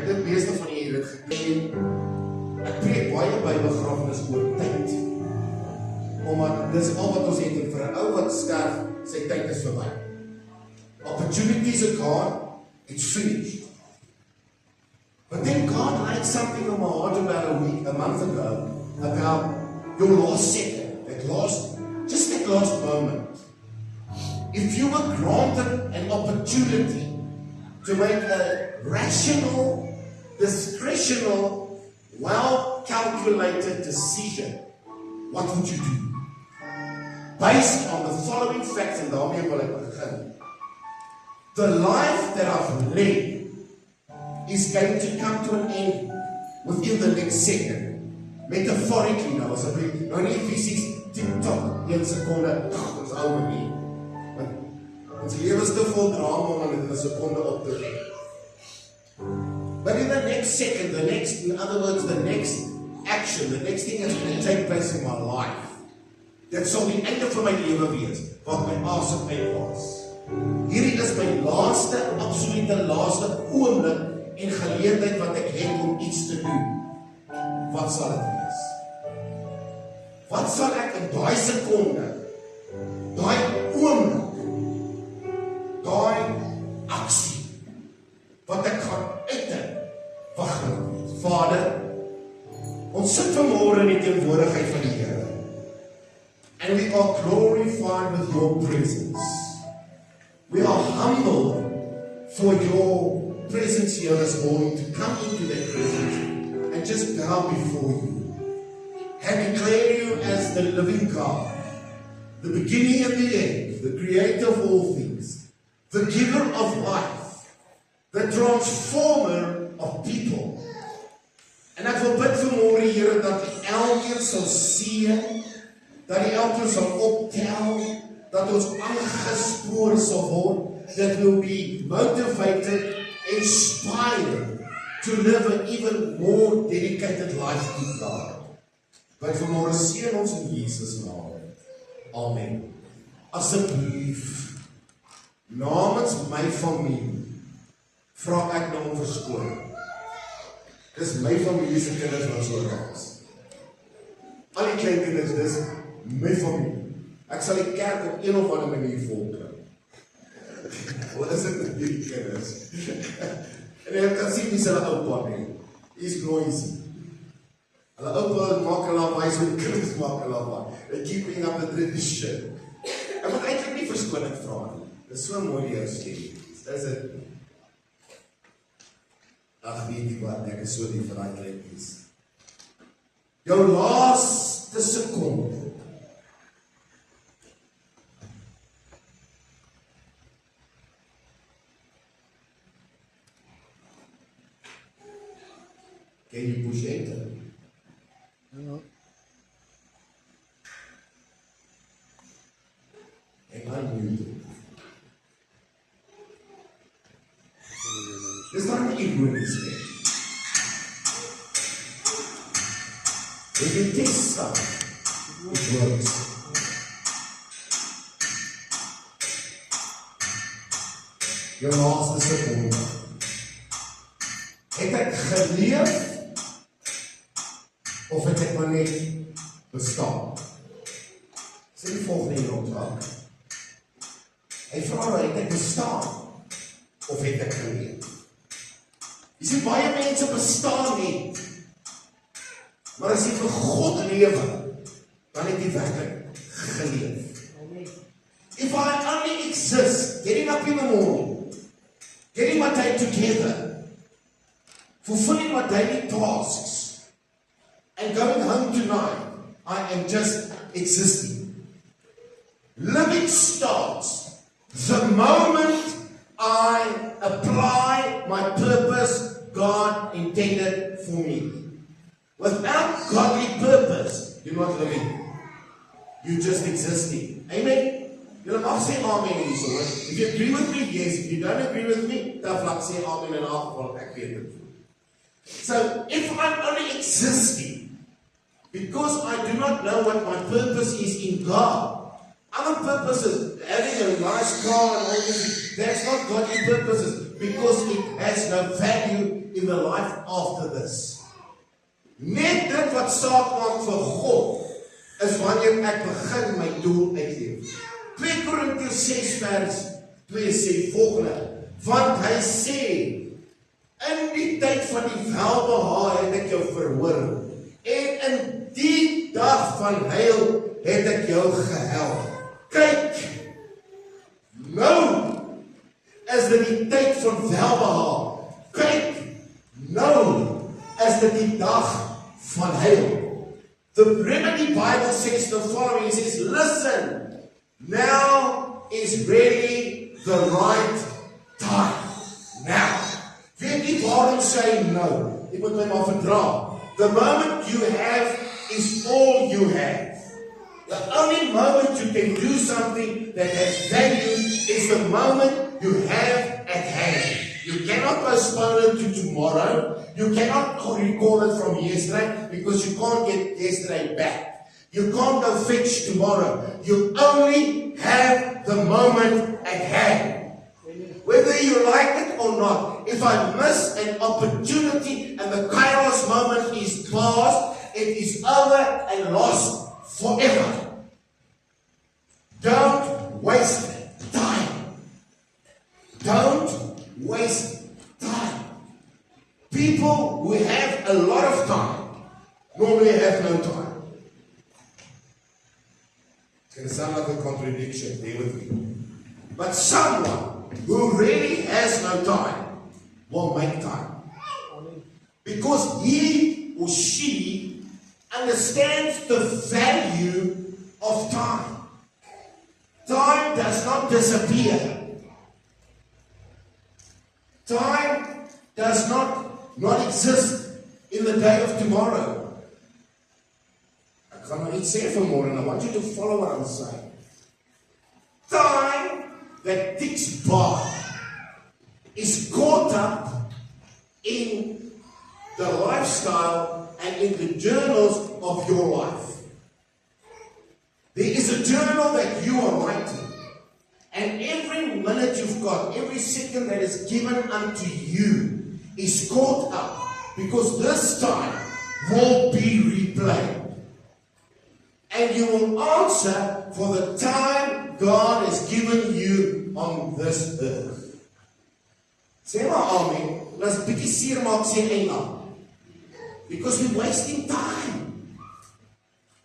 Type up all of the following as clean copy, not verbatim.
ek dink meeste van julle het gedoen. Ek preek baie by begrafenis oor tyd. Omdat dis al wat ons het, en vir 'n ou wat sterf, sy tyd is verby. Opportunities are gone, it's finished. But then God laid something on my heart about a month ago, about your last second, that last moment. If you were granted an opportunity to make a rational, discretional, well-calculated decision, what would you do? Based on the following facts, en daarmee wil ek begin. The life that I've led is going to come to an end within the next second. Metaphorically nou, asseblief, nou nie fisies, TikTok, 1 sekonde, ons ouwe nie. Ons lewe is te vol drama om in 'n sekonde op te red. But in the next second, in other words, the next action, the next thing that's going to take place in my life, dit sal die einde van my lewe wees, wat my asem uitblaas. Hierdie is my laaste, absolute laaste oomblik en geleentheid wat ek het om iets te doen. Wat sal dit wees? Wat sal ek in daai sekonde, daai oomblik, daai aksie, wat ek gaan uitdink, wat gaan wees? Vader, ons sit vanmôre in die teenwoordigheid van die Here. And we are glorified with your presence. We are humbled for your presence here this morning, to come into that presence and just bow before you and declare you as the living God, the beginning and the end, the creator of all things, the giver of life, the transformer of people. En ek wil bid vanmôre, Here, dat U elkeen sal sien, dat U elkeen sal optel, dat ons aangespoor sal word, that we'll be motivated, inspired to live an even more dedicated life to God. But vanmôre seën ons in Jesus naam. Amen. Asseblief, namens my familie, vra ek nou om verskoning. Dis my familie se kinders wat so raas. Al die klein kinders, dis my familie. Ek sal die kerk op een of ander manier volkry. Wat is dit met die kinders? En jy kan sien wie is hulle oupa nie. He's noisy. Hulle oupa maak hulle af, hy so die kinders maak hulle af. They're keeping up the tradition. Ek moet eintlik nie verskoning vra nie. Dis so mooi die jou stem. Dis dit. Ag, weet jy wat, ek is so lief vir daai kleintjies. Jou laaste sekonde. Ken jy push enter? Ja. Ek unmute. Dis dan nie ironies nie. If you take stuff, it works. Jou laaste sekonde. Het ek geleef, of het ek maar net bestaan? Sê die volgende hier ontwaak. Hy vra nou, het ek bestaan, of het ek geleef? Jy sê, baie mense bestaan nie, maar as jy vir God lewe, dan het jy werkelijk geleef. If I only exist, getting up in the morning, getting my day together, fulfilling my daily tasks, and going home tonight, I am just existing. Living starts the moment I apply my purpose God intended for me. Without godly purpose, you're not living. You're just existing. Amen? You'll not say amen in this word. If you agree with me, yes. If you don't agree with me, dan vlak say amen in afval. Ek weet het. So, if I'm only existing, because I do not know what my purpose is in God, other purposes, having a nice car and all this, that's not godly purposes, because it has no value in in the life after this. Net dit wat saak maak vir God, is wanneer ek begin my doel uitleef. 2 Korintiërs 6 vers 2 sê volgende, want hy sê, in die tyd van die welbehae het ek jou verhoor, en in die dag van heil het ek jou gehelp. Kyk, nou is dit die tyd van welbehae. Kyk, nou is dit die dag van heil. The Remedy Bible says the following, it says, listen, now is really the right time. Now. Weet nie waarom sê hy nou? Ek moet my maar verdra. The moment you have is all you have. The only moment you can do something that has value is the moment you have at hand. You cannot postpone it to tomorrow. You cannot recall it from yesterday because you can't get yesterday back. You can't go fetch tomorrow. You only have the moment at hand. Whether you like it or not, if I miss an opportunity and the Kairos moment is past, it is over and lost forever. Don't waste time. Don't waste time. People who have a lot of time normally have no time. It's going to sound like a contradiction, bear with me. But someone who really has no time will make time. Because he or she understands the value of time. Time does not disappear. Time does not exist in the day of tomorrow. Ek gaan nou iets sê vanmôre and I want you to follow what I'm saying. Time that ticks by is caught up in the lifestyle and in the journals of your life. There is a journal that you are writing, and every minute you've got, every second that is given unto you is caught up, because this time will be replayed. And you will answer for the time God has given you on this earth. Sê maar amen. Let's bietjie seer maak sê amen. Because we're wasting time.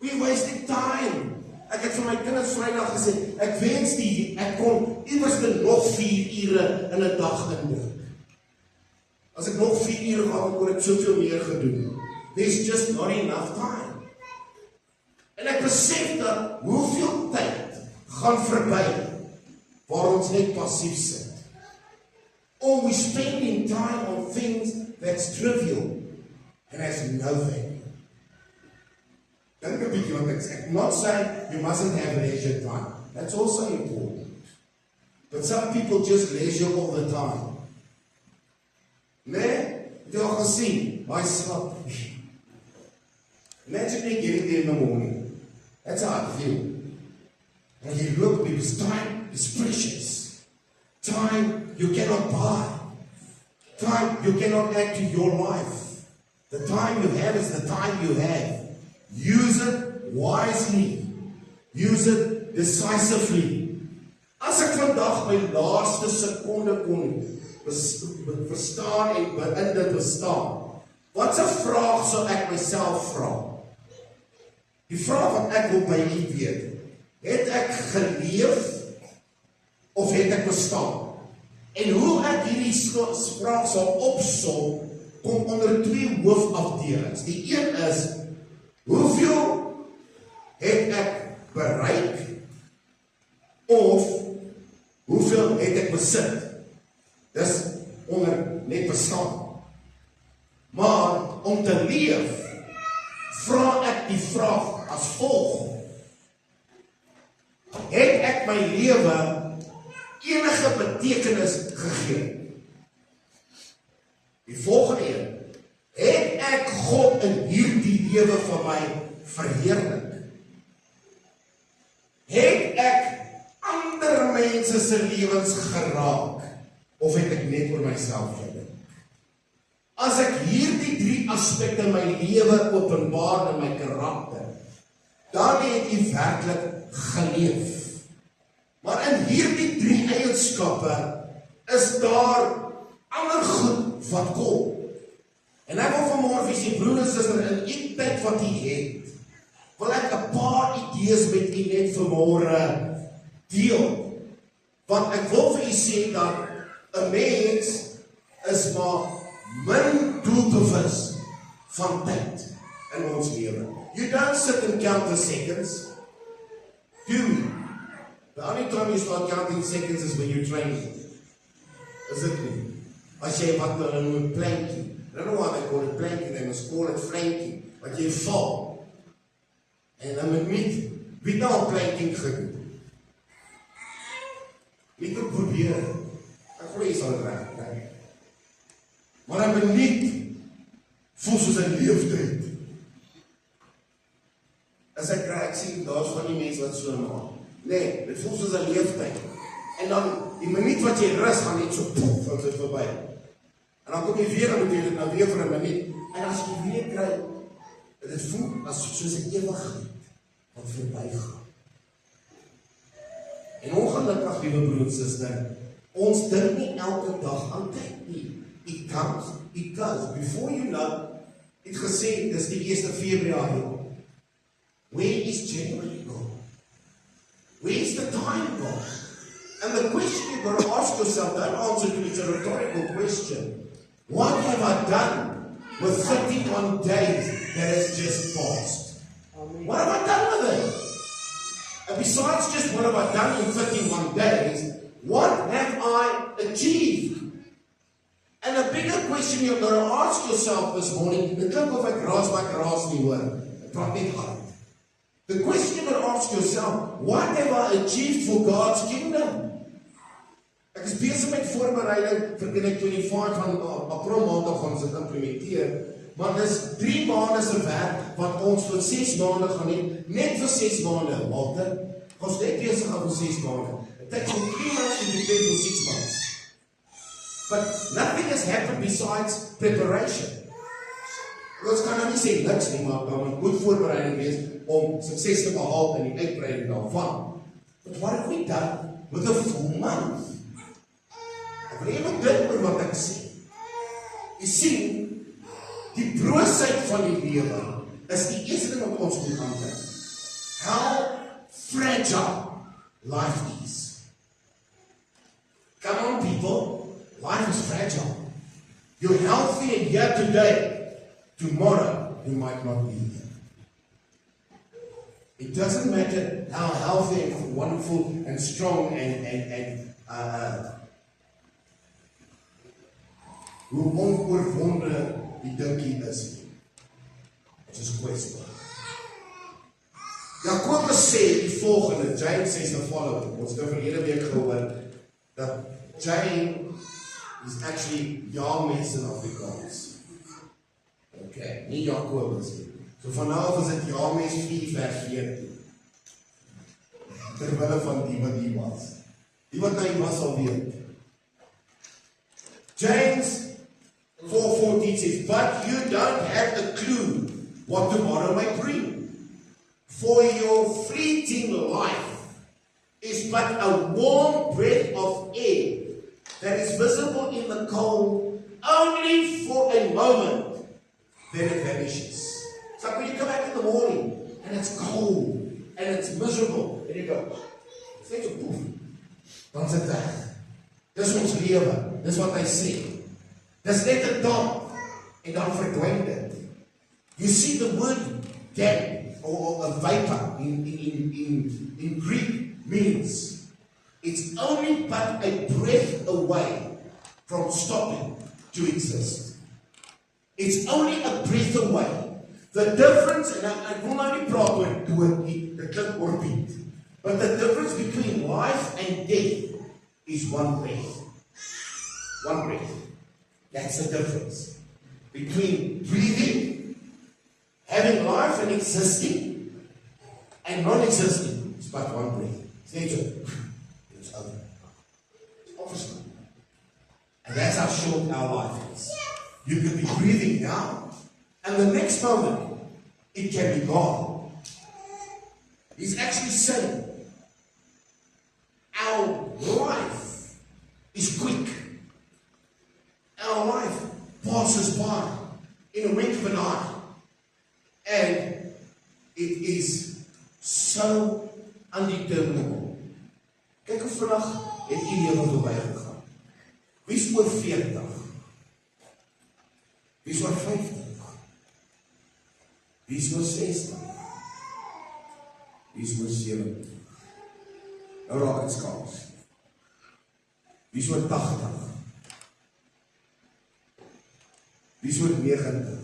We're wasting time. Ek het vir my kinders Vrydag gesê, ek wens ek kon iewers nog 4 ure in 'n dag indruk. As ek nog 4 ure gehad het, kon ek soveel meer gedoen. There's just not enough time. En ek besef dat hoeveel tyd gaan verby waar ons net passief sit. Or we spending time on things that's trivial and has no value. Dink 'n bietjie wat ek sê. I'm not saying you mustn't have leisure time. That's also important. But some people just leisure all the time. Nee, het jy al gesien? Baie slap. Imagine me getting there in the morning. That's how I feel. And you look, because time is precious. Time you cannot buy. Time you cannot add to your life. The time you have is the time you have. Use it wisely. Use it decisively. As ek vandag my laaste sekonde kon verstaan en in dit bestaan, wat 'n vraag sou ek myself vra? Die vraag wat ek wil by u weet, het ek geleef of het ek bestaan? En hoe ek hierdie vraag sal opsom, kom onder 2 hoofafdelings. Die een is, hoeveel het ek bereik of hoeveel het ek besit? Dis onder net bestaan. Maar om te leef, vra ek die vraag as volg: het ek my lewe enige betekenis gegee? Die volgende een: het ek God in hierdie lewe van my verheerlik? Het ek ander mense se lewens geraak of het ek net oor myself gedink? As hierdie aspekte in my lewe openbaar in my karakter, dan het jy werklik geleef. Maar in hierdie 3 eienskappe is daar ander goed wat kom. En ek wil vanmôre vir sy broer en suster in die tyd wat jy het, wil ek 'n paar idees met u net vanmôre deel. Want ek wil vir u sê dat 'n mens is maar min doelbewus van tyd in ons lewe. You don't sit and count the seconds. Do you? The only time you start counting seconds is when you're training. Is it nie? As jy wat hulle noem planking. I don't know why they call it planking, they must call it flanking. Want jy val. En dan moet wie nou al planking gedoen? Wie het probeer? Ek glo jy sal reg kry. Maar ek beniet voel soos 'n leeftyd. As ek kry, ek sien daar's van die mense wat so maak. Nee, dit voel soos 'n leeftyd. En dan die minuut wat jy rus gaan net so poef, dan dit verby. En dan kom jy weer en moet jy dit nou weer vir 'n minuut. En as jy weer kry, dit voel as soos 'n ewigheid wat verbygaan. En ongelukkig, liewe broer en suster, ons dink nie elke dag aan tyd nie. It comes, it goes. Before you know, het gesê, dis die 1 Februarie. Where is January gone? Where is the time gone? And the question you've got to ask yourself, don't answer to it, it's a rhetorical question. What have I done with 31 days that has just passed? What have I done with it? And besides just what have I done in 31 days, what have I achieved? And a bigger question you're going to ask yourself this morning, the klink of ek raas my raas nie hoor, ek praat net uit. The question you're going to ask yourself, what have I achieved for God's kingdom? Ek is besig met voorbereiding vir Connect 25 van April maandag gaan ons dit implementeer, maar dis 3 maande se werk wat ons vir 6 maande gaan hê, net vir 6 maande, Walter. Ons net besig vir 6 maande. It takes 3 months to prepare for 6 months. But nothing has happened besides preparation. Ons kan nou nie sê niks nie, maar daar moet goed voorbereiding wees om sukses te behaal in die uitbreiding daarvan. But what have we done with a full month? Ek wil even dink oor wat ek sê. Jy sien, die broosheid van die lewe is die eerste ding wat ons moet aankyk. How fragile life is. Come on, people. Life is fragile. You're healthy and here today. Tomorrow, you might not be here. It doesn't matter how healthy and wonderful and strong and hoe onoorwonde die dinkie is. Dit is kwesbaar. Jakobus sê die volgende, James says the following. Ons het verlede week gehoor dat James is actually James in Afrikaans. Okay, nie Jakobus nie. So vanaf is dit James 4 vers 14. Terwille van die wat hier was. Die wat nou hier was al weet. James 4:14 says, but you don't have a clue what tomorrow may bring. For your fleeting life is but a warm breath of air that is visible in the cold only for a moment, then it vanishes. It's like when you come back in the morning and it's cold and it's miserable and you go, it's net so poef, dan is dit weg. Dis ons lewe, dis wat hy sê. Dis net 'n damp en dan verdwyn dit. You see the word damp or a vapor in Greek means it's only but a breath away from stopping to exist. It's only a breath away. The difference, and I wil nou nie praat oor dood nie, dit klink orbied, but the difference between life and death is one breath. One breath. That's the difference between breathing, having life and existing, and non-existing. It's but one breath. It's nature. It's over. It's obviously. And that's how short our life is. You could be breathing now, And the next moment, it can be gone. He's actually saying, our life is quick. Our life passes by in a wink of an eye. And it is so undeterminable. Kyk hoe vinnig het u lewe verbygegaan. Wie is oor 40? Wie is oor 50? Wie is oor 60? Wie is oor 70? Nou raak het skaars. Wie is oor 80? Wie is oor 90?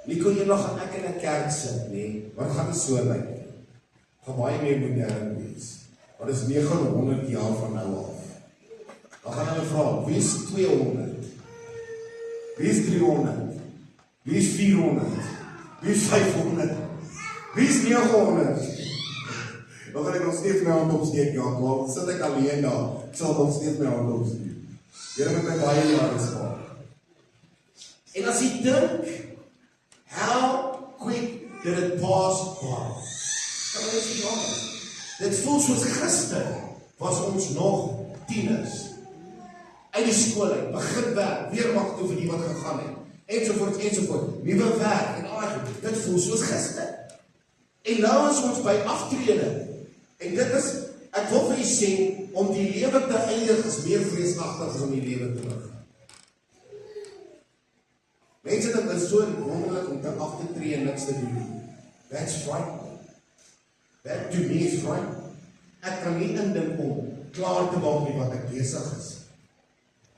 Nie kon jy nog aan ek in 'n kerk sit, nee, wat gaan dit so lyk? Gaan baie meer modern wees. Wat is 900 jaar van nou af? Dan gaan hulle vra, wie is 200? Wie is 300? Wie is 400? Wie is 500? Wie is 900? Dan gaan ek nog steeds my hand opsteek, ja, maar sit ek alleen daar, ek sal nog steeds my hand opsteek. Here met my baie jare spaar. En as jy dink, how quick did it pass by? Kan ons nie anders. Dit voel soos gister, was ons nog tieners. Uit die skool uit, begin werk, weermag toe vir die wat gegaan het, ensovoorts, ensovoorts, nuwe werk, en al, dit voel soos gister. En nou is ons by aftrede, en dit is, ek wil vir jy sê, om die lewe te eindig is meer vreesachtig as om die lewe te begin. Mense dat is so wonderlik om te af te tree en niks te doen. That's frightening. That to me is frightening. Ek kan nie indink om klaar te maak met wat ek besig is.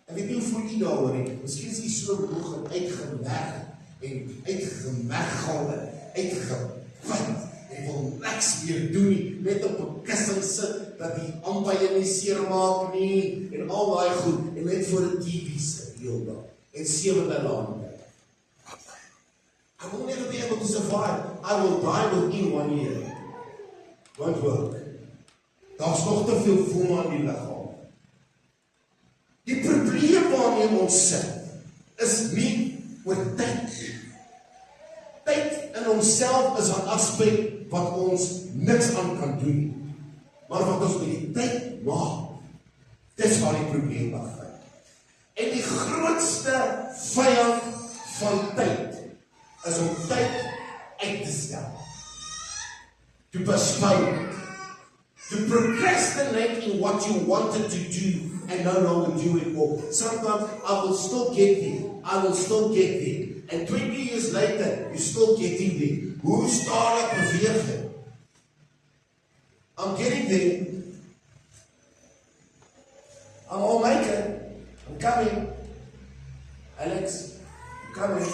Ek weet nie hoe voel jy daaroor nie. Miskien is jy so hoog en uitgeweg en uitgemeggalde, uitgevat. Jy wil niks meer doen nie, net op 'n kussing sit, dat die ampye nie seermaak nie, en al daai goed, en net voor 'n TV sit, heel dag, en 7de lande. I will never be able to survive. I will die within 1 year. Won't work. Daar's nog te veel voel aan die liggaam. Die probleem waarmee ons sit, is nie oor tyd. Tyd in homself is 'n aspek wat ons niks aan kan doen. Maar wat ons met die tyd maak, dis waar die probleem begin. En die grootste vyand van tyd is om tyd uit te stel. To postpone. To procrastinate in what you wanted to do and no longer do it more. Sometimes I will still get there. I will still get there. And 20 years later, you're still getting there. Hoe stadig beweeg jy? I'm getting there. I'll make it. I'm coming. Alex, I'm coming.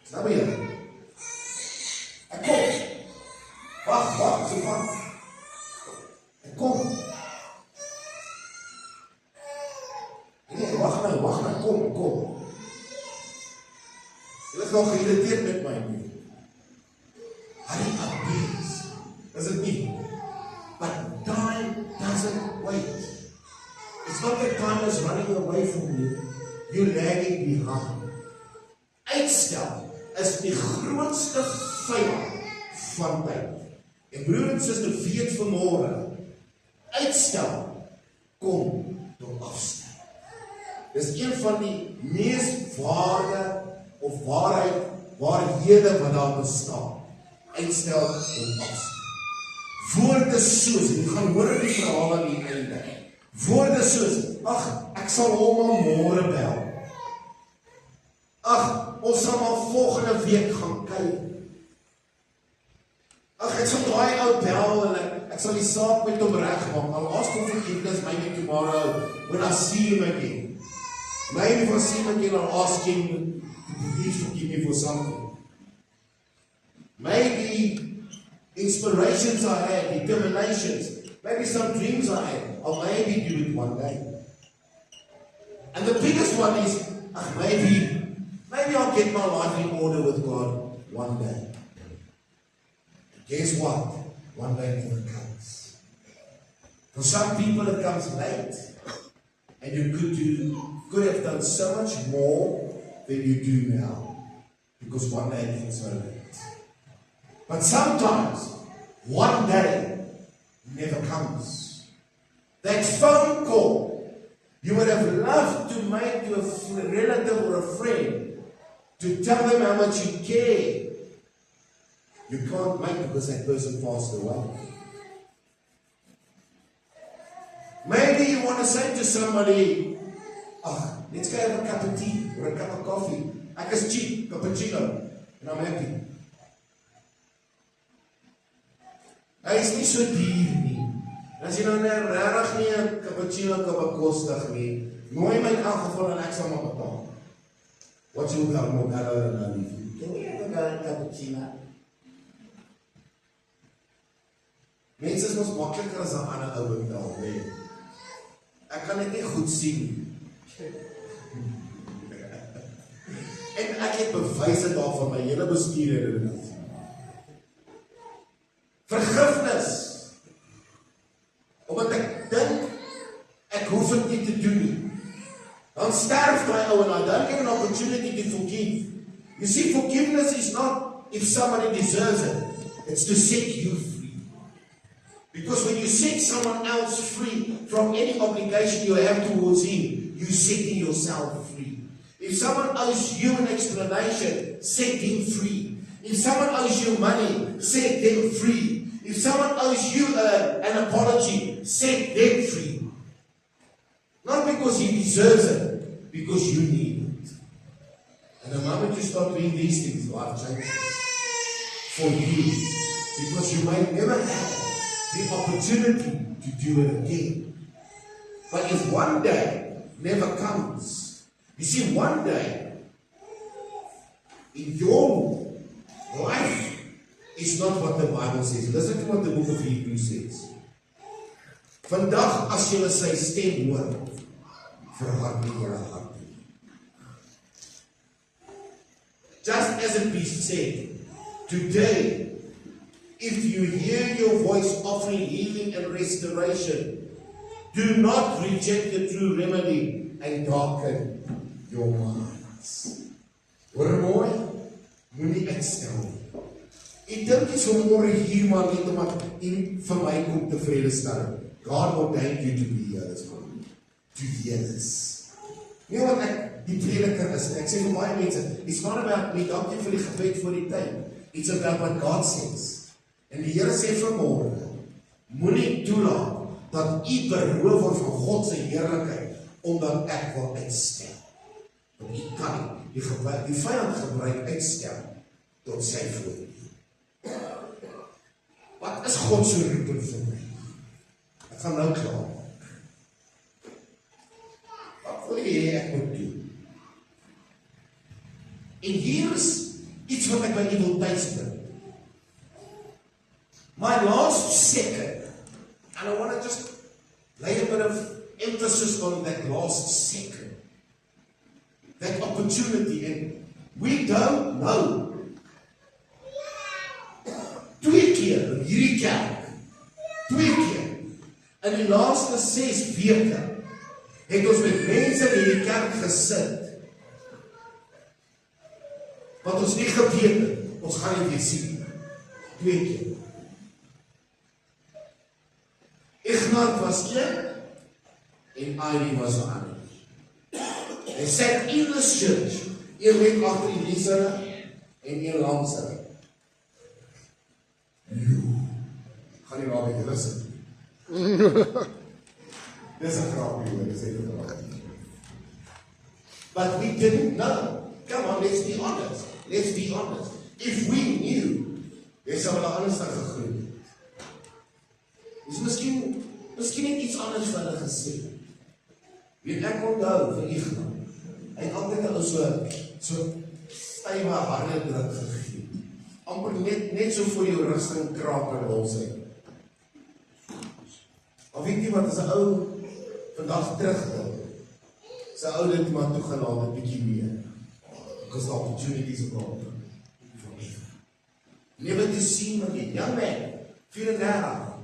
Snap jy? Ek kom. Wag, so wag. Ek kom. Nee, wag nou, kom. Jy is nog geïrriteerd met my nie. Hurry up, please. Is it nie? But time doesn't wait. It's not that time is running away from you. You're lagging behind. Uitstel is die grootste vyand van tyd. En broer en suster, weet vanmôre, uitstel kom tot afstel. Dis een van die mees waarhede wat daar bestaan. Uitstel tot afstel. Woorde soos, en jy gaan hoor die verhaal aan die einde. Woorde soos, ag, ek sal hom al môre bel. Ag, ons sal maar volgende week gaan kyk. Ag, ek sal daai ou bel en ek sal die saak met hom regmaak. I'll ask him forgiveness maybe tomorrow when I see him again. Maybe if I see him again, I'll ask him to please forgive me for something. Maybe inspirations I had, determinations, maybe some dreams I had, I'll maybe do it one day. And the biggest one is, maybe I'll get my life in order with God one day. Guess what? One day never comes. For some people it comes late. And you could have done so much more than you do now. Because one day it gets so late. But sometimes, one day never comes. That phone call you would have loved to make to a relative or a friend to tell them how much you care. You can't make it because that person passed away. Maybe you want to say to somebody, oh, let's go have a cup of tea or a cup of coffee. Ek is cheap, cappuccino, and I'm happy. Hy is nie so duur nie. As jy nou regtig nie 'n cappuccino kan bekostig nie, nooi my in elk geval en ek sal maar betaal. Wat jy ook al moet nou lief. Can we have a cappuccino? Mense is ons makliker as 'n ander ou betaal, nee. Ek kan dit nie goed sien nie. En ek het bewyse daarvan my hele bestuur het dit. Vergifnis. Omdat ek dink ek hoef dit nie te doen nie. Dan sterf my ou en I don't get an opportunity to forgive. You see, forgiveness is not if somebody deserves it. It's to set you free. Because when you set someone else free from any obligation you have towards him, you're setting yourself free. If someone owes you an explanation, set him free. If someone owes you money, set them free. If someone owes you an apology, set them free. Not because he deserves it, because you need it. And the moment you start doing these things, life changes for you. Because you might never have the opportunity to do it again. But if one day never comes, you see, one day in your life is not what the Bible says. Listen to what the book of Hebrews says. Vandag as jy sy stem hoor, verhard nie jou hart nie. Just as it be said, today, if you hear your voice offering healing and restoration, do not reject the true remedy and darken your minds. Hoor mooi, moenie uitstel nie. Ek dink is vanmôre hier maar net omdat u vir my kom tevrede stel. God ordained you to be here this morning. To hear this. Nie wat ek die prediker is. Ek sê vir baie mense, it's not about me, dankie vir die gebed vir die tyd. It's about what God says. En die Here sê vanmôre, moenie toelaat dat u beroof word van God se heerlikheid, omdat ek wil uitstel. Want u kan nie, die vyand gebruik uitstel tot sy voordeel. Wat is God se roeping vir my? Ek gaan nou klaar. Wat wil jy hê ek moet doen? En hier is iets wat ek by u wil tuisbring. My last second, and I want to just lay a bit of emphasis on that last second, that opportunity, and we don't know. Twee keer, hierdie kerk, twee keer, in die laaste 6 weke, het ons met mense in die kerk gesit, wat ons nie geweet het, ons gaan nie weer sien, twee keer. Ignat was een, en Ivy was een ander. They sat in this church, een week achter Elisa, en een langs hulle. Gaan nie waar met julle sit. Dis 'n grapie hoor, dis 'n grapie. But we didn't know. Come on, let's be honest. Let's be honest. If we knew, dis sou hulle anders dan gegroei. Dis miskien net iets anders wat hulle gesê. Weet ek onthou vir Ignat. Hy het altyd 'n so stywe harde druk gegee. Amper net so voor jou rusting kraak en hol sy. Of weet jy wat as 'n ou vandag terugdink, sy ou dit maar toegelaat 'n bietjie meer. Because the opportunities are gone for me. Never to see him again. Young man, 34,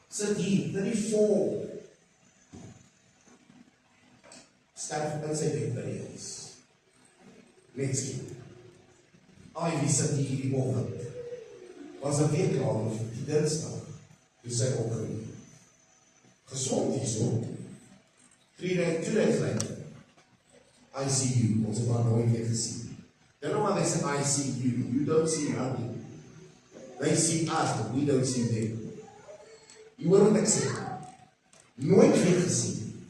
sit hier, 34. Sterf in sy bed by die huis. net skien. Wie sit hier die oggend? Was 'n week lang, die Dinsdag, toe sy opgeneem. Gesond hierso. 2 days later. ICU, ons het haar nooit weer gesien. You know what they say ICU? You don't see nothing. They see us, but we don't see them. Jy hoor wat ek sê? Nooit weer gesien.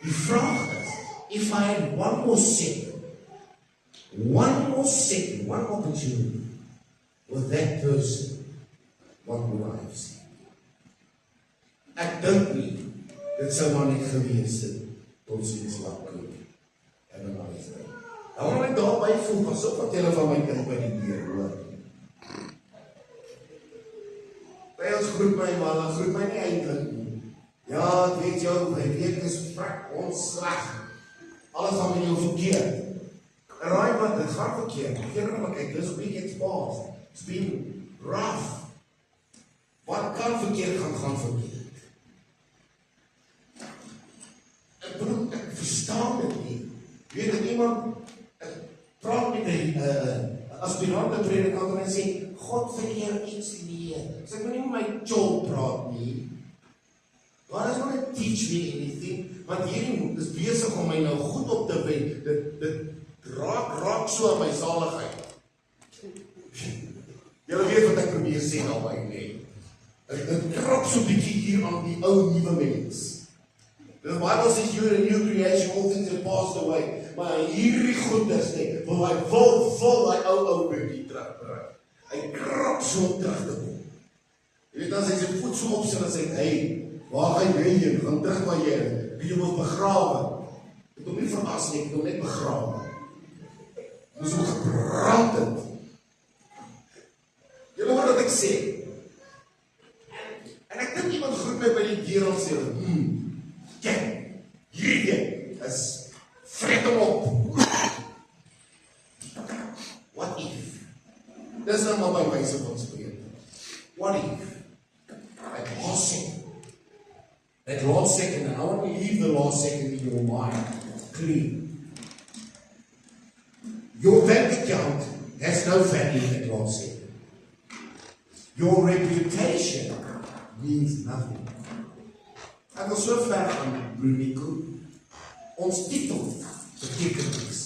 Die vraag is, if I had one more second, one opportunity with that person, what would I have seen? Ek dink nie, dit sou maar net gewees het, tot sy slaap koop. En dan is dit. Dan moet ek daarby voel, pas op wat julle van my kind by die deur hoor. By ons groet my man, groet my nie eindelijk nie. Ja, ek weet jou, my week is vrek onslag. Alles gaan met jou verkeerd. En raai wat, dit gaan verkeerd. Verkeerd maar kyk, dis op die exposed. It's been rough. Wat kan verkeerd gaan verkeerd? Ek bedoel, ek verstaan dit nie. Weet dat iemand, ek praat met die aspirante predikant en sê, God vir jou iets leer. So ek wil nie met my chol praat nie. God is want to teach me anything, want hierdie is besig om my nou goed op te wen. Dit raak so aan my zaligheid. Julle weet wat ek probeer sê nou by nie. Dit krap so bietjie hier aan die ou nuwe mens. The Bible says you're a new creation, all things have passed away. Maar hierdie goeders net, wil hy vol hy ou bietjie terugbring. Hy krap so terug te kom. Jy weet as hy sy voet so opsit en sê, hey, waar gaan jy heen? Gaan terug waar jy is. Jy moet begrawe. Ek wil nie veras nie, ek wil net begrawe. Dis hoe gebrand het. Jy hoor wat ek sê. En ek dink iemand groet my by die deur en sê, kijk, hierdie is vrek hom op. What if? Dis nou maar my wyse van spreek. What if? That last second, and I want to leave the last second in your mind clean. Your bank account has no value in that last second. Your reputation means nothing. Ek wil so ver gaan, Brunico. Ons titel beteken niks.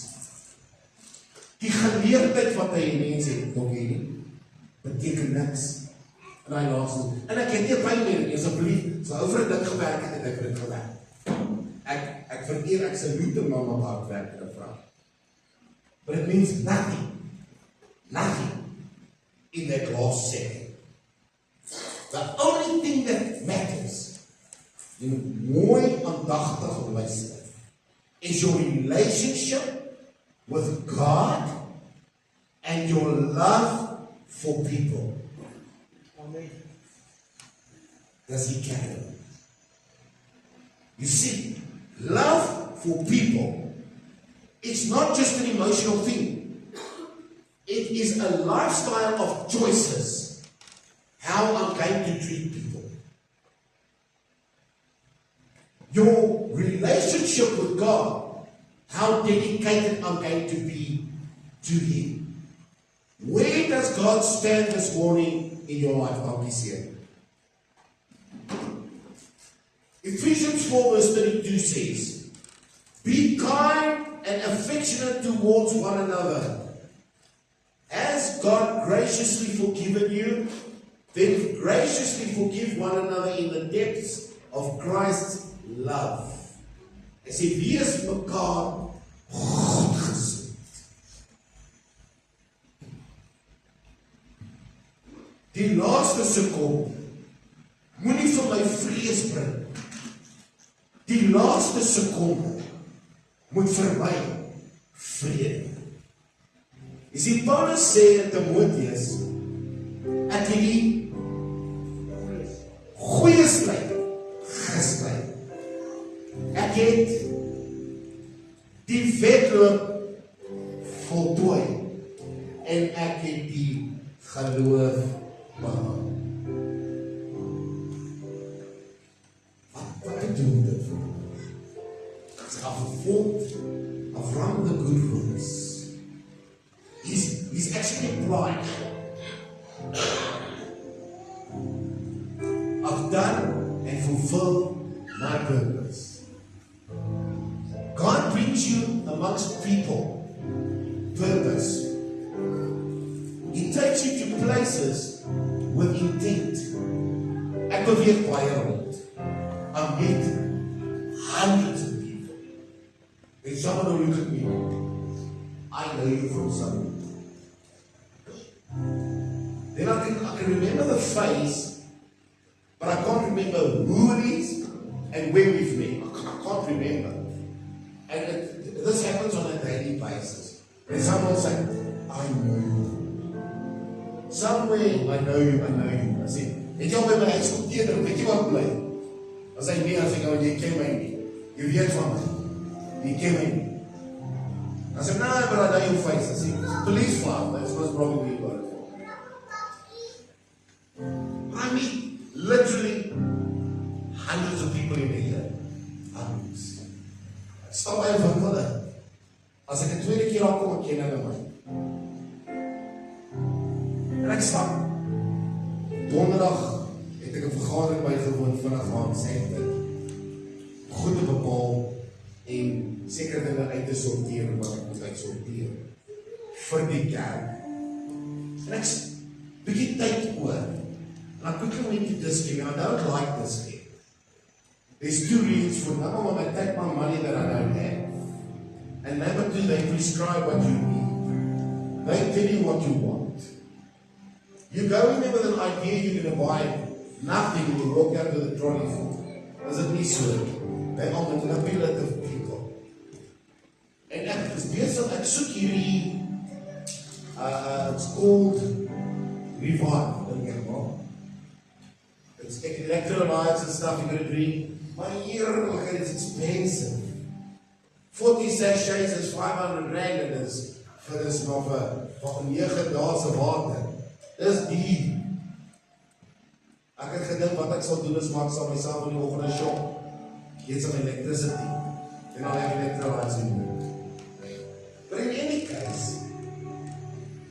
Die geleerdheid wat hy mense het, beteken niks. En hy laat so. En ek het nie pyn meer, asseblief, so ou vir 'n ding gewerk het en ek het dit gewerk. Ek vereer, ek salute hom aan my hardwerkende vrou. But it means nothing. Nothing in that last second. The only thing that matters, jy moet mooi aandagtig luister, is your relationship with God and your love for people. Amen. Does he carry? You see, love for people is not just an emotional thing. It is a lifestyle of choices. How I'm going to treat people. Your relationship with God, how dedicated I'm going to be to Him. Where does God stand this morning in your life? I'll be here. Ephesians 4 verse 32 says, be kind and affectionate towards one another. Has God graciously forgiven you? Then graciously forgive one another in the depths of Christ's love. Hy sê, wees mekaar godgesind. Die laaste sekonde moenie vir my vrees bring. Die laaste sekonde moet vir my vrede. Jy sien, Paulus sê in Timotheus, ek het die goeie stryd gestryd. Ek het die wedloop voltooi en ek het die geloof behaal. Wat bedoel dit vir ons? I've fought, I've run the good race. pride. I've done and fulfilled my purpose. God brings you amongst people. Purpose. He takes you to places with intent. Ek beweeg baie rond. I meet hundreds of people. And someone will look at me. I know you from somewhere. Then I can remember the face, but I can't remember who it is and where we've met. I can't remember. And this happens on a daily basis. When someone will say, I know you. Somewhere, I know you. I say, het jy al by my huis kom teeder, weet jy wat bly? As hy nie, as ek al, jy ken my nie. Jy weet van my. Jy ken my nie. I said, no, but I know your face. I said, police file. That's most probably what it for. I mean, literally hundreds of people in a year. Hundreds. Ek stap by 'n winkel in. As ek 'n tweede keer daar kom, ken hulle my. En ek stap. Donderdag het ek 'n vergadering bygewoon vinnig aan sentrum. Goed te bepaal en seker dinge uit te sorteer wat ek moet uitsorteer vir die kerk. En ek bietjie tyd oor. And I quickly went to this game, and I don't like this game. There's two reasons for it. Number one, they take my money that I don't have. And number two, they prescribe what you need. They tell you what you want. You go in there with an idea you're going to buy nothing when you walk out to the trolley for. Does it need work? They are manipulative people. En ek is besig, ek soek hierdie, it's called Revive. It's electrolytes and stuff you're going to drink. Maar hier, it's expensive. 40 sachets is 500 rand en dit is vir dis nog vir 9 dae se water. Dis die. Ek het gedink wat ek sal doen is maak sal myself in die oggend 'n shop. Get some electricity. Then I'll have electrolytes in it. But in any case,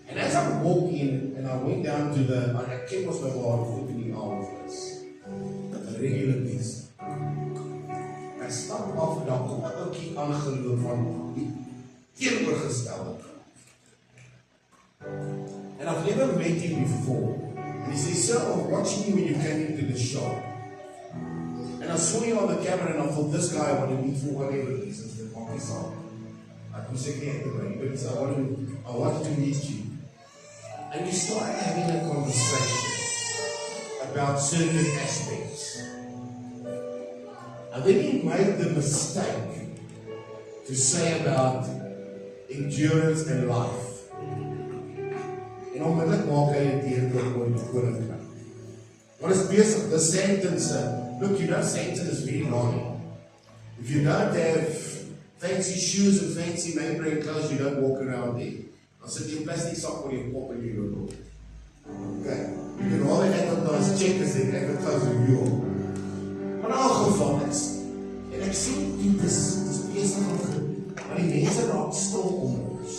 and as I walked in and I went down to I came was my God for the office. A regular piece. Ek stap af en dan kom ek ook hier aangeloop van die teenoorgestelde kant. And I've never met him before. And he says, sir, I was watching you when you came into the shop. And I saw you on the camera and I thought, this guy I want to meet for whatever reasons, the coffee shop. I could say, but he said, I wanted to meet you. And we started having a conversation about certain aspects. And then he made the mistake to say about endurance and life. En onmiddellik maak hy die deur oor die koninkryk. Wat is besig? The sentence, look, you know, sentence is very long. If you don't have fancy shoes and fancy name brand clothes, you don't walk around there. Dan sit jy 'n plastiek sak oor jou kop en jy loop. Okay, you can always advertise checkers and advertise review. Maar in elk geval is, en ek sien dit is besig om, maar die mense raak stil om ons.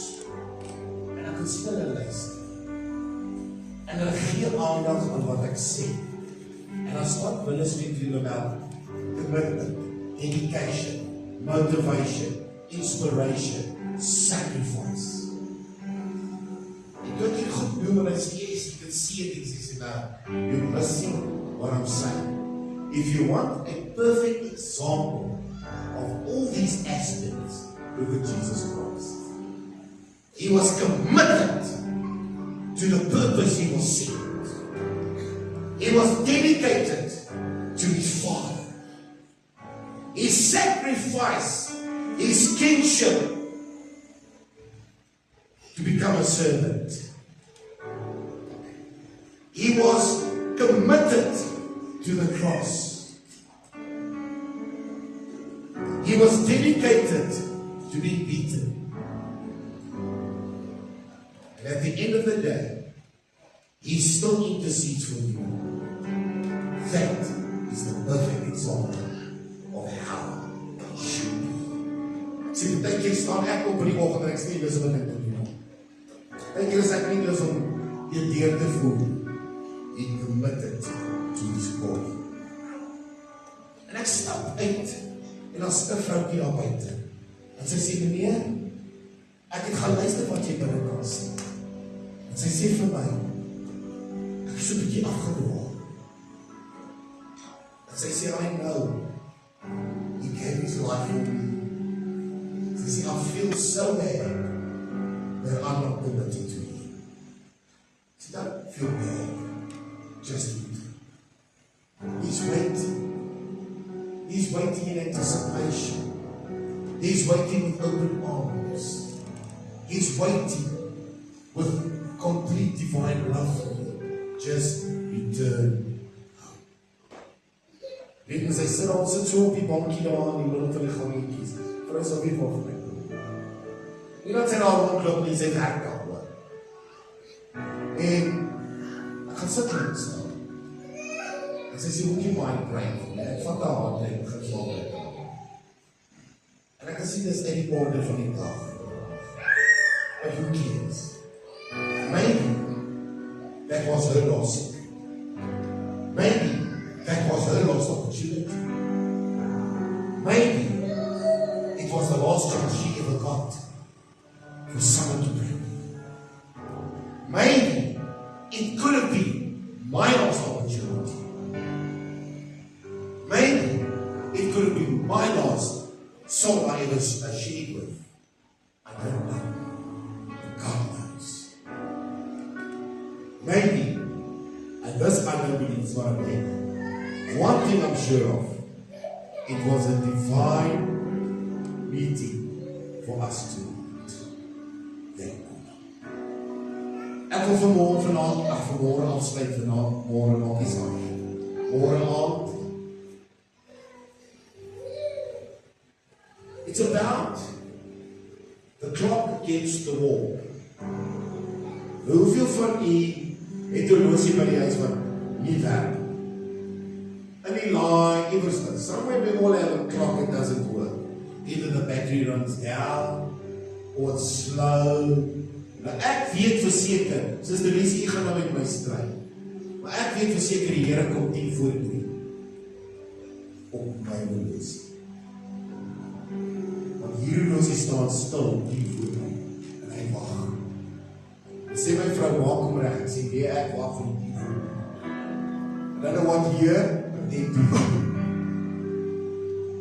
En ek kan sien hulle luister. En hulle gee aandag aan wat ek sê. And I start ministering to them about commitment, dedication, motivation, inspiration, sacrifice. Ek kan dit goed doen, maar as jy can see it, he said, you're missing what I'm saying. If you want a perfect example of all these aspects, look at Jesus Christ. He was committed to the purpose he was sent. He was dedicated to his Father. He sacrificed his kingship to become a servant. He was committed to the cross. He was dedicated to be beaten. And at the end of the day, he still intercedes for you. That is the perfect example of how it should be. See, the day jy staan ek op in die oggend en ek sê dis wat ek doen. Dink jy is ek nie lus om jou deur te voel? He committed to his body. En ek stap uit, en dan sit 'n vroukie daar buite. En sy sê, meneer, ek het gaan luister wat jy binne kan sê. En sy sê vir my, ek is so 'n bietjie afgedwaal. En sy sê, I know, he gave his life for me. Sy sê, I feel so bad that I'm not committed to him. She don't feel bad, just eat. He's waiting. He's waiting in anticipation. He's waiting with open arms. He's waiting with complete divine love for you. Just return home. Weet jy, sy sit so op die bankie daar in die middel van die gangetjies. Vrou sal weer wag vir my. Nie dat sy daar rondloop nie, sy werk daar hoor. En ek gaan sit en staan. En sy sê, moet jy mind brain vir my? Ek vat haar hand en ek begin voorbereid. En ek kan sien, dis uit die orde van die dag. But who cares? Maybe that was her loss. Maybe that was her lost opportunity. Maybe it was the last chance she ever got for someone to pray. Maybe it could have been my lost opportunity. Maybe it could have been my last soul I ever shared with. I don't know. But God knows. Maybe, and this I don't believe is what I mean. One thing I'm sure of, it was a divine meeting for us to meet. Thank God. Ek wil vanmôre afsluit vanaand, môre maak die saak. Môre aand. It's about the clock against the wall. Hoeveel van u het 'n horlosie by die huis wat nie werk? In die laai, iewers dan. Somewhere we all have a clock that doesn't work. Either the battery runs down, or it's slow. Nou ek weet verseker, soos die lesie, ek gaan nou met my stryd. Maar ek weet verseker, die Here kom 10 voor 3 op my horlosie. Want hier horlosie staan stil 10 voor 3 en hy wag. En sê my vrou, maak hom reg, ek sê, nee, ek wag vir die 10 voor 3. And I know what here, denk toe vir my.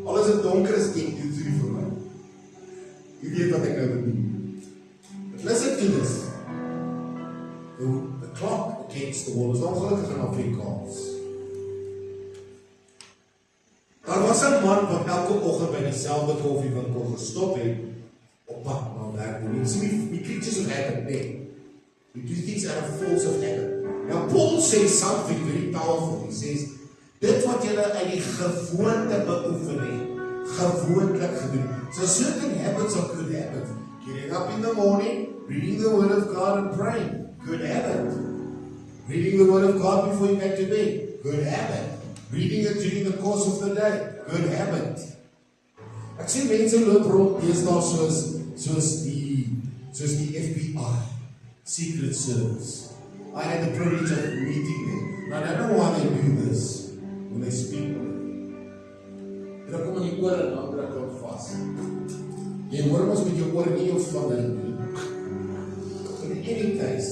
Alles in donker is, denk toe vir my. Jy weet wat ek nou bedoel. But listen to this. The clock against the wall is ongelukkig in Afrikaans. Daar was 'n man wat elke oggend by dieselfde koffiewinkel gestop het op pad na werk. You see, we creatures of habit, nee. We do things out of force of habit. Now Paul says something very powerful. He says, dit wat julle uit die gewoonte beoefen het, gewoonlik gedoen. So certain habits are good habits. Getting up in the morning, reading the word of God and praying, good habit. Reading the word of God before you get to bed, good habit. Reading it during the course of the day, good habit. Ek sien mense loop rond deesdae soos die FBI, Secret Service. I had the privilege of meeting them. Now, I don't know why they do this when they speak. Hulle kom in die oor en dan druk hulle vas. Jy hoor ons met jou oor nie of van hulle nie. But in any case,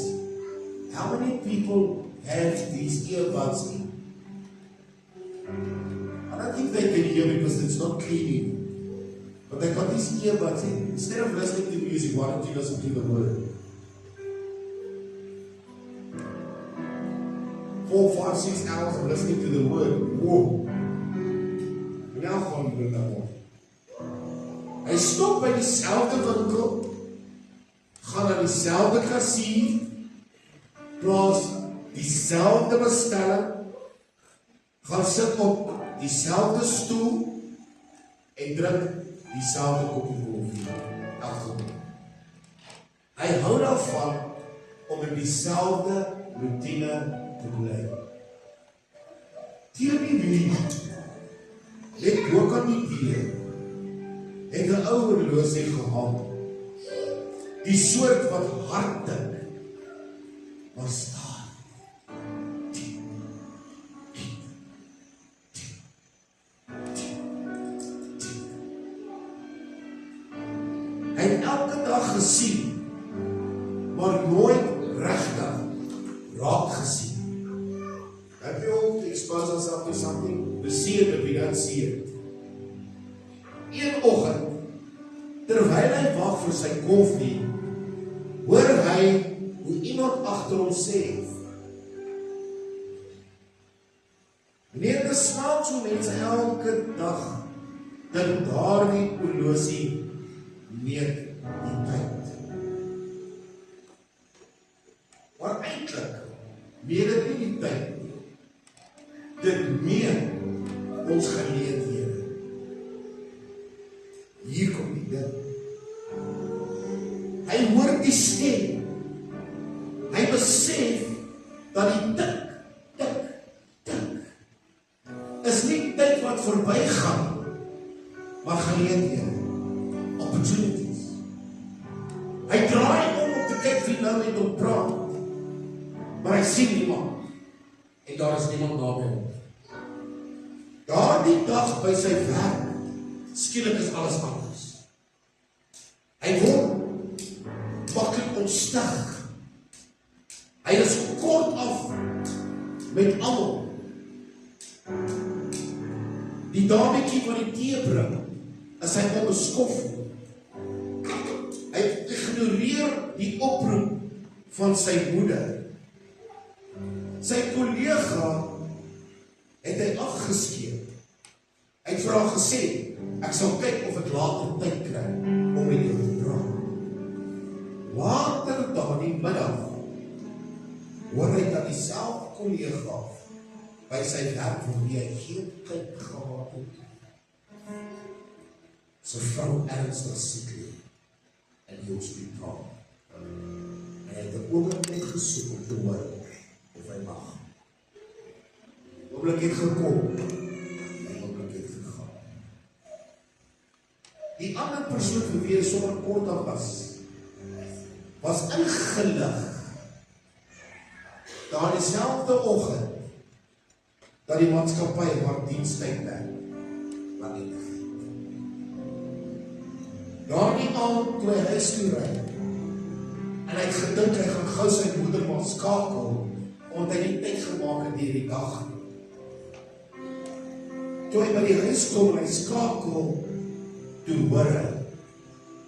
how many people have these earbuds in? I don't think they can hear because it's not clean. But they got these earbuds in. Instead of listening to music, why don't you listen to the word? 4, 5, 6 hours of listening to the word. Whoa. Nou gaan we dat op. Hy stop by dieselfde winkel, gaan na dieselfde kassier, plaas dieselfde bestelling, gaan sit op dieselfde stoel en drink dieselfde koppie koffie. Hy hou daarvan om in dieselfde routine te bly. Teen die wie ek ook aan die deur het 'n ou horlosie gehad, die soort wat hard tik, maar staan. Hy het elke dag gesien, maar nooit regtig raak gesien. Have you all exposed yourself to something? We see it, but we don't see it. Een oggend, terwyl hy wag vir sy koffie, hoor hy hoe iemand agter hom sê, meneer, dis snaaks hoe mense elke dag dat daardie horlosie meet die tyd. Maar eintlik meet dit nie die tyd nie. Dit meet ons geleenthede. Hier kom die ding. Hy hoor die stem. Hy besef dat die tik is nie tyd wat verbygaan, maar geleenthede, opportunities. Hy draai om te kyk wie nou met hom praat, maar hy sien niemand, en daar is niemand naby hom. Daardie dag by sy werk, skielik is alles anders. Hy word maklik ontstig. Hy is kort af met almal. Die dametjie wat die tee bring, is hy onbeskof. Hy ignoreer die oproep van sy moeder. Sy kollega het hy afgeskeep. Hy het vir haar gesê, ek sal kyk of ek later tyd kry om met jou te praat. Later daardie middag hoor hy dat dieselfde kollega by sy werk vir wie hy geen tyd gehad het. Sy vrou ernstig siek lê in die hospitaal. En hy het 'n oomblik gesoek om te hoor of hy mag. Die oomblik het gekom, die oomblik het gegaan. Die ander persoon vir wie hy sommer kort af was ingelig daar dieselfde oggend dat die maatskappy waar dienstyd werk, wat nie gegee. Daardie aand toe hy huis toe ry, en hy het gedink hy gaan gou sy moeder maar skakel, omdat hy nie tyd gemaak het deur die dag. Toe hy by die huis kom en hy skakel, toe hoor hy,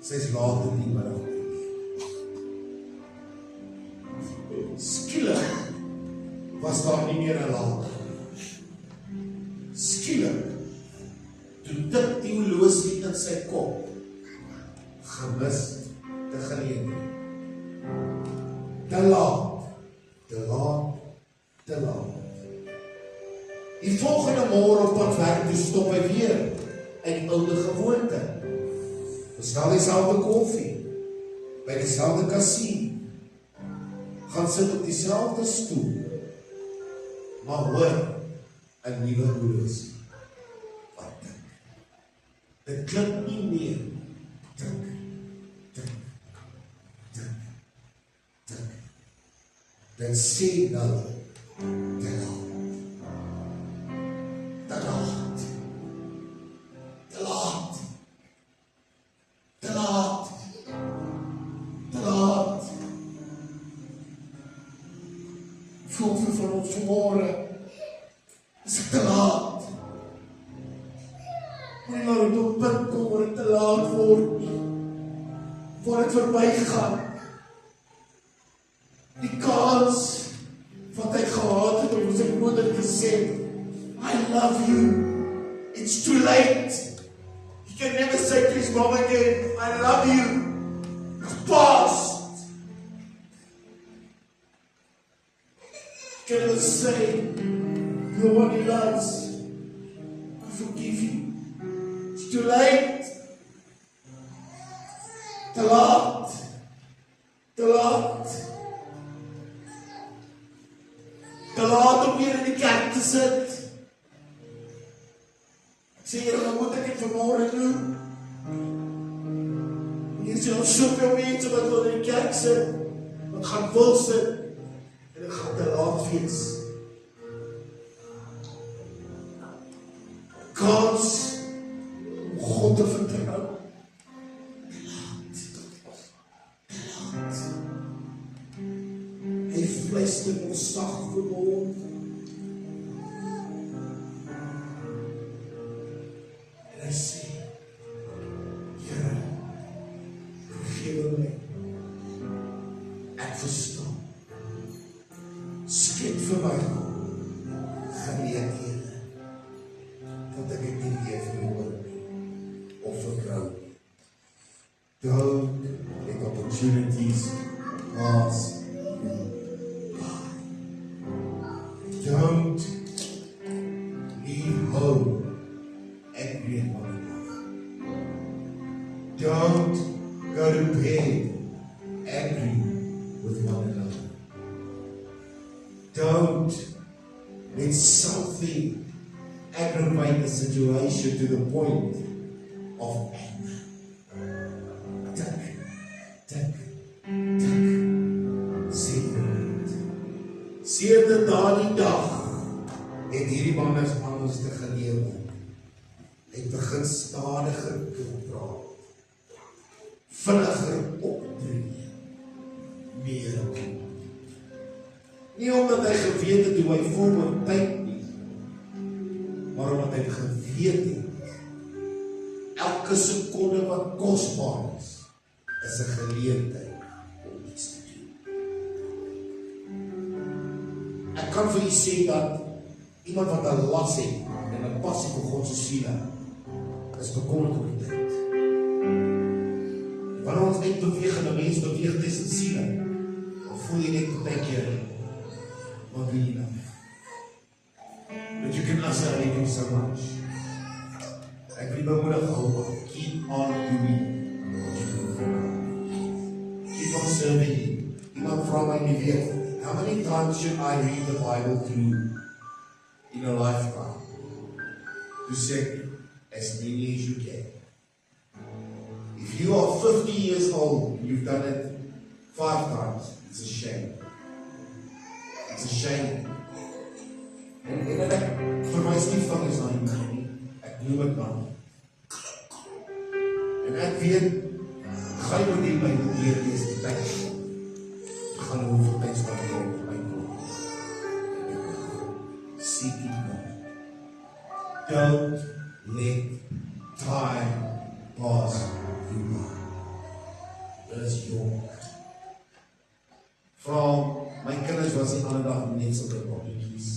sy is later die middag. Skielik was daar nie meer 'n later. Skielik, toe tik die horlosie in sy kop, gemis te geleentheid. Te laat, te laat, te laat. Die volgende môre op pad werk toe stop hy weer uit oude gewoonte. Bestel dieselfde koffie, by dieselfde kassie, gaan sit op dieselfde stoel, maar hoor 'n nuwe horlosie. Wat tik? Dit klink nie meer. Tik, tik, tik, tik. Dit sê nou, te laat. Te laat. Te laat. Te laat. Te laat. Voel vir van ons vanmôre, is het te laat. Maar nou het op punt kom waar het te laat word nie. Waar het verbygaan. Die kans wat hy gehad het om sy moeder te sê, I love you. It's too late. You can never say to his mom again, I love you. It's past. You can never say, you're one he loves. I forgive you. It's too late. Te laat. Te laat. Te laat om weer in die kerk te sit. Ek sê, Here, wat moet ek dit vanmôre doen? Hier is al soveel mense wat wil in die kerk sit, wat gaan wil sit, dit gaan te laat wees. Kans om God te vertrou. Hy fluister ons sag verwond. En hy sê, Here, vergewe my. Ek verstaan. Skep vir my geleenthede dat ek dit nie weer verloor nie of verkrou nie. Don't let opportunities pass you by. Don't leave home angry at one another. Don't go to bed angry with one another. Don't let something aggravate the situation to the point of anger. Tik. Sedert daardie dag het hierdie man anders te gelewe. Hy het begin stadiger te praat. Vinniger optree. Meer op. Nie omdat hy geweet het hoe hy voel oor tyd nie, maar omdat hy geweet het, elke sekonde wat kosbaar is 'n geleentheid om iets te doen. Ek kan vir u sê dat iemand wat 'n las het en 'n passie vir God se siele is bekommerd oor die tyd. Wanneer ons net beweeg en 'n mens beweeg tussen siele, dan voel jy net partykeer wat wil jy nou? But you can also only do so much. Ek wil bemoedig hou, keep on doing what you do for God. Keep on serving Him. Iemand vra my nie weet, how many times should I read the Bible through in a lifetime? To say, as many as you can. If you are 50 years old, you've done it 5 times, it's a shame. It's a shame. En ek, vir my stiefvingers na die man nie, ek noem het man. En ek weet, ga jy moet die Bybel lees die tyd. Ek gaan hoeveel tyd spandeer ek vir my kom. Seek it God. Don't let time pass you by. Dit is jonk. From my kinders was die ander dag net so bobbietjies.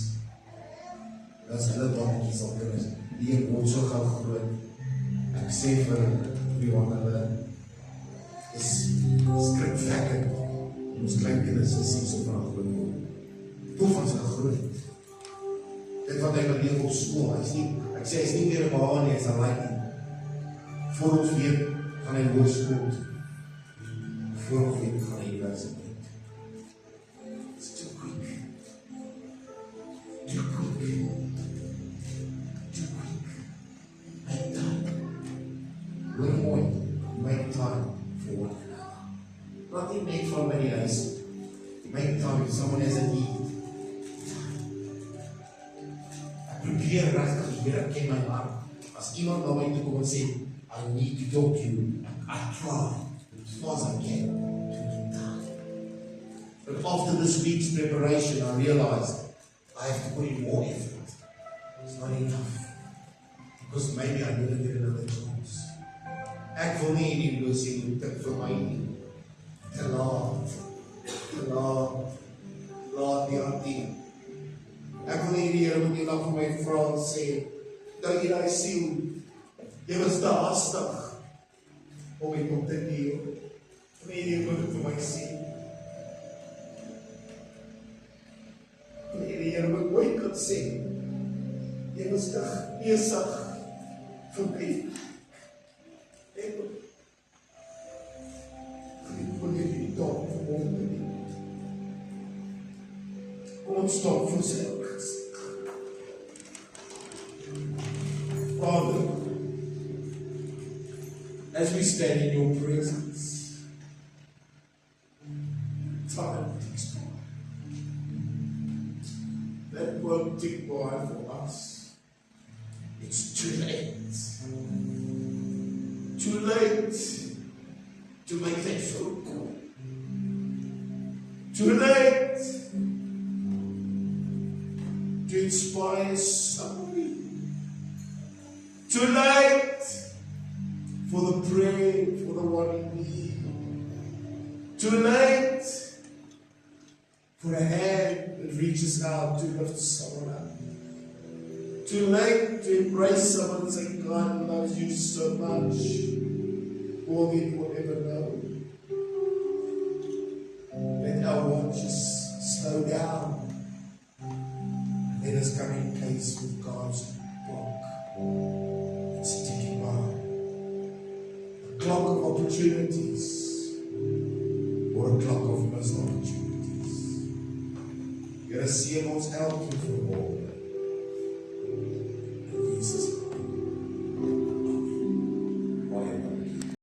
Dat is hulle bobbietjies al kinders. Die word so gauw groot. Ek sê vir die hulle is skrikwekkend. Ons klein kinders is nie so van groot word. Toe van sy groot. Dit wat hy beleef op school, ek sê, hy is nie meer een behaal nie, hy is een leiding. Voor ons weet, gaan hy hoërskool toe. Voor ons weet, gaan hy universiteit. It's too quick. Too quick. Too quick. Make time. Hoor mooi, make time for one another. Not die net van my die huis. Make time if someone has a need. Probeer regtig, die Here ken my hart. As iemand na my toe kom en sê, I need to talk to you, I try, as far as I can, to keep time. But after this week's preparation, I realized I have to put in more effort. It's not enough. Because maybe I didn't get another chance. Ek wil nie die losie moet tik vir my nie. Te laat. Laat die auntie. Ek wil nie die Here moet eendag vir my vra en sê, dat jy die siel, jy was te hastig om het op te deel. Nee, jy moet het vir my sê. Nee, die Here moet ooit kan sê, jy was te besig vir my. Ek wil nie die dag vir hom te doen. Kom ons stop vir sy ouders. Father, as we stand in your presence, time takes more. won't tick by for us. It's too late. Too late to make that phone call. Too late to inspire somebody. Too late for the prayer for the one in need. Too late for a hand that reaches out to lift someone up. Too late to embrace someone and say, God loves you so much, more than you will ever know. Let our watches slow down. Let us come in pace with God's clock. It's ticking by. A clock of opportunities or a clock of missed opportunities. Here seën ons elkeen vanmôre